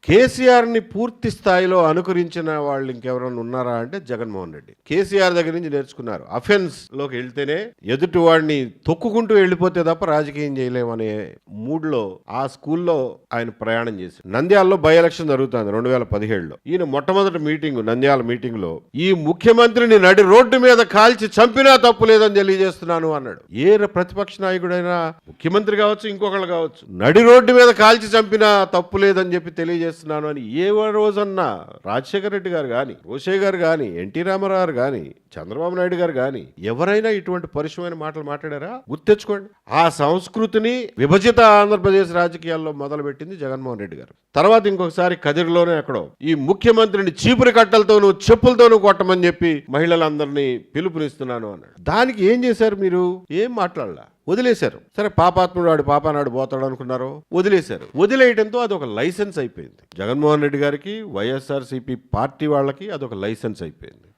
కేసీఆర్ ని పూర్తి స్థాయిలో అనుకరించిన వాళ్ళు ఇంకెవరైనా ఉన్నారా అంటే జగన్మోహన్ రెడ్డి. కేసీఆర్ దగ్గర నుంచి నేర్చుకున్నారు. అఫెన్స్ లోకి వెళ్తేనే ఎదుటి వాడిని తొక్కుకుంటూ వెళ్ళిపోతే తప్ప రాజకీయం చేయలేమనే మూడ్లో ఆ స్కూల్లో ఆయన ప్రయాణం చేశారు. నంద్యాలలో బై ఎలక్షన్ జరుగుతుంది 2017లో. ఈయన మొట్టమొదటి మీటింగ్ నంద్యాల మీటింగ్ లో ఈ ముఖ్యమంత్రిని నడి రోడ్డు మీద కాల్చి చంపినా తప్పు లేదని తెలియజేస్తున్నాను అన్నాడు. ఏ ప్రతిపక్ష నాయకుడైనా ముఖ్యమంత్రి కావచ్చు, ఇంకొకళ్ళు కావచ్చు, నడి రోడ్డు మీద కాల్చి చంపినా తప్పు లేదని చెప్పి తెలియజేస్తున్నాను అని ఏ రోజన్నా రాజశేఖర రెడ్డి గారు కానీ, రోషయ్య గారు కానీ, ఎన్టీ రామారావు గారు కానీ, చంద్రబాబు నాయుడు గారు కానీ ఎవరైనా ఇటువంటి పరుషమైన మాటలు మాట్లాడారా? గుర్తెచ్చుకోండి. ఆ సంస్కృతిని విభజిత ఆంధ్రప్రదేశ్ రాజకీయాల్లో మొదలుపెట్టింది జగన్మోహన్ రెడ్డి గారు. తర్వాత ఇంకొకసారి కదిరిలోనే ఎక్కడో ఈ ముఖ్యమంత్రిని చీపురి కట్టలతోనూ చెప్పులతోనూ కొట్టమని చెప్పి మహిళలందరినీ పిలుపునిస్తున్నాను అన్నాడు. దానికి ఏం చేశారు మీరు? ఏం మాట్లాడలా, వదిలేశారు. సరే, పాపాత్ముడు వాడు పాపానాడు పోతాడు అనుకున్నారు, వదిలేశారు. వదిలేయడంతో అదొక లైసెన్స్ అయిపోయింది. జగన్మోహన్ రెడ్డి గారికి, వైఎస్ఆర్సీపీ పార్టీ వాళ్ళకి అదొక లైసెన్స్ అయిపోయింది.